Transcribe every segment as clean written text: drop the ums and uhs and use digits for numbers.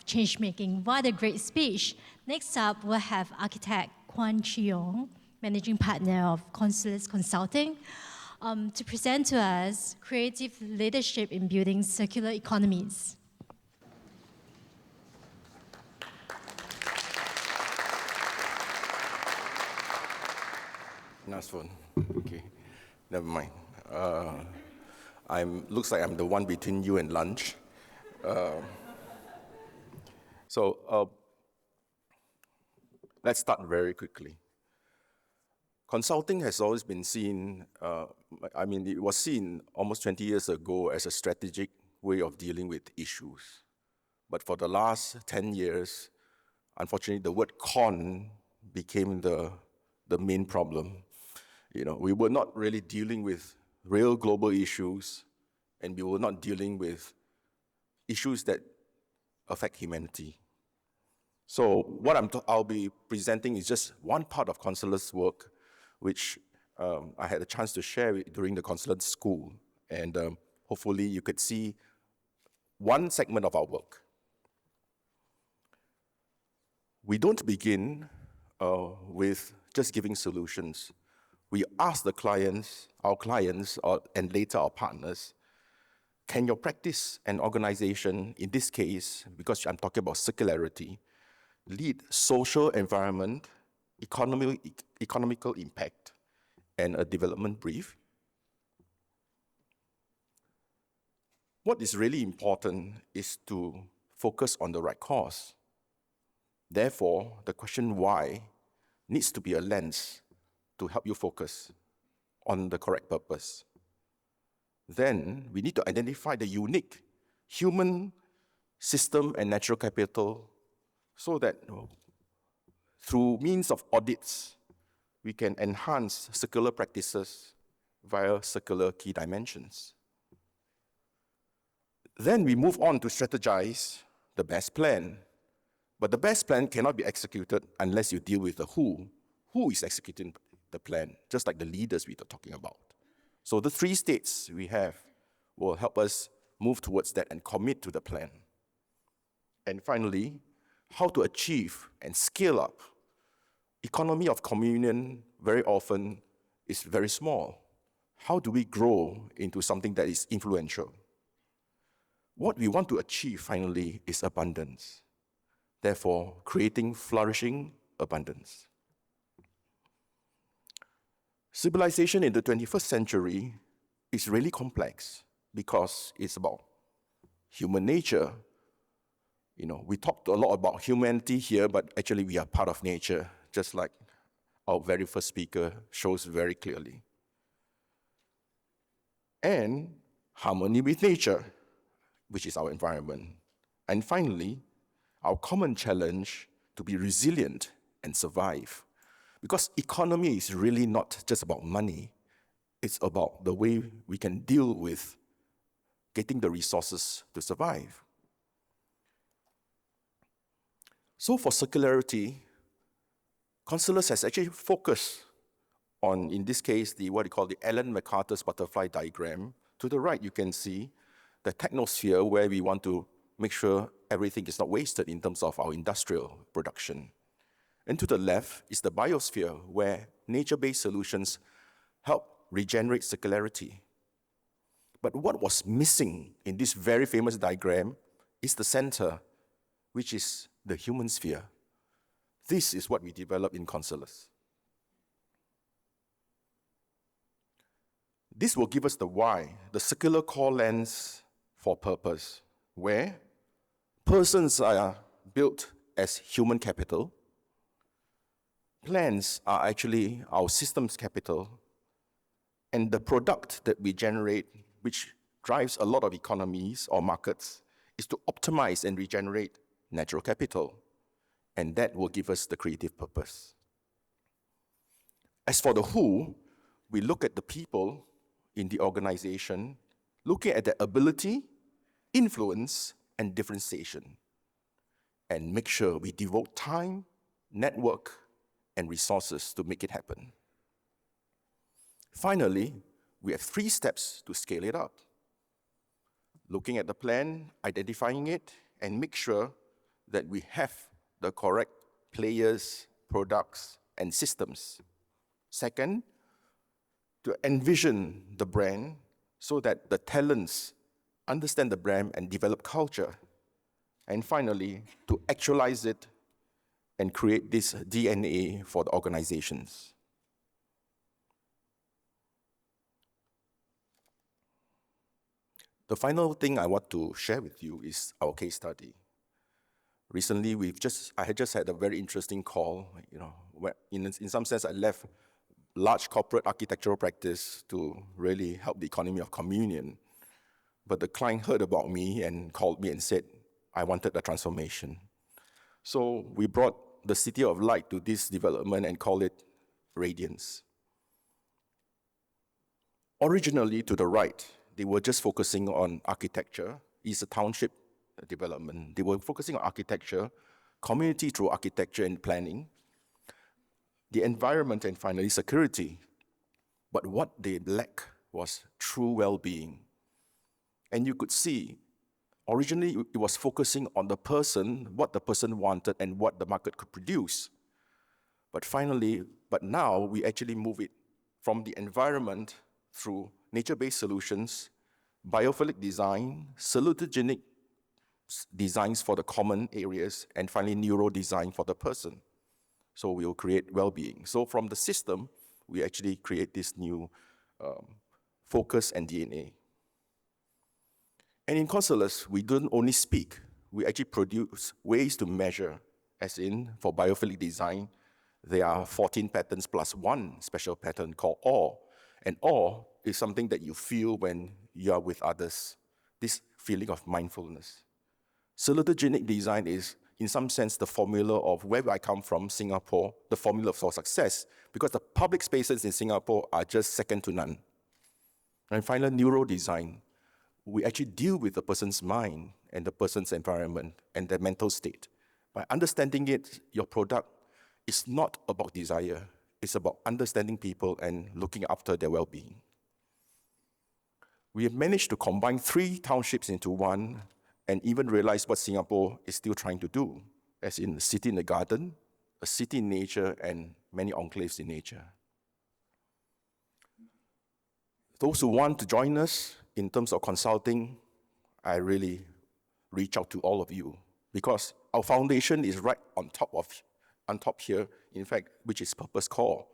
change-making. What a great speech. Next up, we'll have architect Kuan Chee Yung, managing partner of Consulus Consulting, to present to us creative leadership in building circular economies. Nice phone. Okay, never mind. Looks like I'm the one between you and lunch. Let's start very quickly. Consulting has always been seen, it was seen almost 20 years ago as a strategic way of dealing with issues. But for the last 10 years, unfortunately, the word con became the main problem. We were not really dealing with real global issues, and we were not dealing with issues that affect humanity. So what I'll be presenting is just one part of Consulus' work, which I had a chance to share during the Consulate School, and hopefully you could see one segment of our work. We don't begin with just giving solutions. We ask the clients, and later our partners, can your practice and organization, in this case, because I'm talking about circularity, lead social environment, economical impact, and a development brief? What is really important is to focus on the right cause. Therefore, the question why needs to be a lens to help you focus on the correct purpose. Then we need to identify the unique human system and natural capital so that through means of audits, we can enhance circular practices via circular key dimensions. Then we move on to strategize the best plan. But the best plan cannot be executed unless you deal with the who. Who is executing the plan, just like the leaders we are talking about. So the 3 states we have will help us move towards that and commit to the plan. And finally, how to achieve and scale up. Economy of communion very often is very small. How do we grow into something that is influential? What we want to achieve finally is abundance. Therefore, creating flourishing abundance. Civilization in the 21st century is really complex because it's about human nature. We talked a lot about humanity here, but actually we are part of nature, just like our very first speaker shows very clearly. And harmony with nature, which is our environment. And finally, our common challenge to be resilient and survive. Because economy is really not just about money. It's about the way we can deal with getting the resources to survive. So for circularity, Consulus has actually focused on, in this case, what you call the Ellen MacArthur's butterfly diagram. To the right, you can see the technosphere where we want to make sure everything is not wasted in terms of our industrial production. And to the left is the biosphere, where nature-based solutions help regenerate circularity. But what was missing in this very famous diagram is the center, which is the human sphere. This is what we developed in Consulus. This will give us the why, the CircularCORE lens for purpose, where persons are built as human capital. Plans are actually our systems capital, and the product that we generate, which drives a lot of economies or markets, is to optimize and regenerate natural capital, and that will give us the creative purpose. As for the who, we look at the people in the organization, looking at their ability, influence, and differentiation, and make sure we devote time, network, and resources to make it happen. Finally, we have 3 steps to scale it up. Looking at the plan, identifying it, and make sure that we have the correct players, products, and systems. Second, to envision the brand so that the talents understand the brand and develop culture. And finally, to actualize it and create this DNA for the organizations. The final thing I want to share with you is our case study. Recently, I had just had a very interesting call, where in some sense I left large corporate architectural practice to really help the economy of communion. But the client heard about me and called me and said, I wanted a transformation. So we brought the City of Light to this development and called it Radiance. Originally, to the right, they were just focusing on architecture. It's a township development. They were focusing on architecture, community through architecture and planning, the environment, and finally security. But what they lacked was true well-being. And you could see, originally it was focusing on the person, what the person wanted and what the market could produce. But now we actually move it from the environment through nature-based solutions, biophilic design, salutogenic designs for the common areas, and finally neuro design for the person. So we will create well-being. So from the system, we actually create this new focus and DNA. And in Consulus, we don't only speak, we actually produce ways to measure, as in for biophilic design, there are 14 patterns plus one special pattern called awe. And awe is something that you feel when you are with others, this feeling of mindfulness. Salutogenic design is, in some sense, the formula of where I come from, Singapore, the formula for success, because the public spaces in Singapore are just second to none. And finally, neuro design. We actually deal with the person's mind and the person's environment and their mental state. By understanding it, your product is not about desire. It's about understanding people and looking after their well-being. We have managed to combine 3 townships into one and even realize what Singapore is still trying to do, as in a city in the garden, a city in nature, and many enclaves in nature. Those who want to join us in terms of consulting, I really reach out to all of you because our foundation is right on top here, in fact, which is Purpose Core,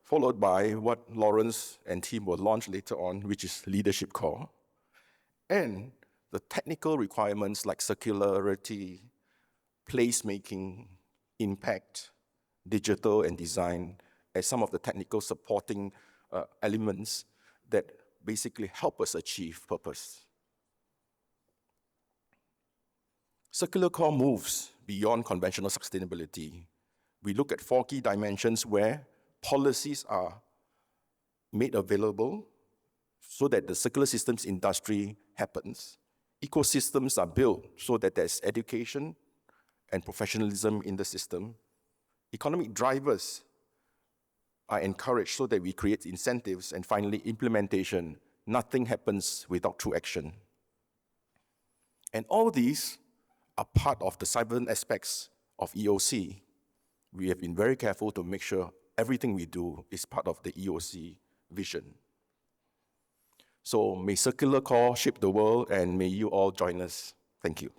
followed by what Lawrence and team will launch later on, which is Leadership Core, and the technical requirements like circularity, placemaking, impact, digital, and design as some of the technical supporting elements that basically help us achieve purpose. CircularCORE moves beyond conventional sustainability. We look at 4 key dimensions where policies are made available so that the circular systems industry happens. Ecosystems are built so that there's education and professionalism in the system. Economic drivers are encouraged so that we create incentives, and finally, implementation. Nothing happens without true action. And all these are part of the 7 aspects of EOC. We have been very careful to make sure everything we do is part of the EOC vision. So may CircularCORE shape the world, and may you all join us. Thank you.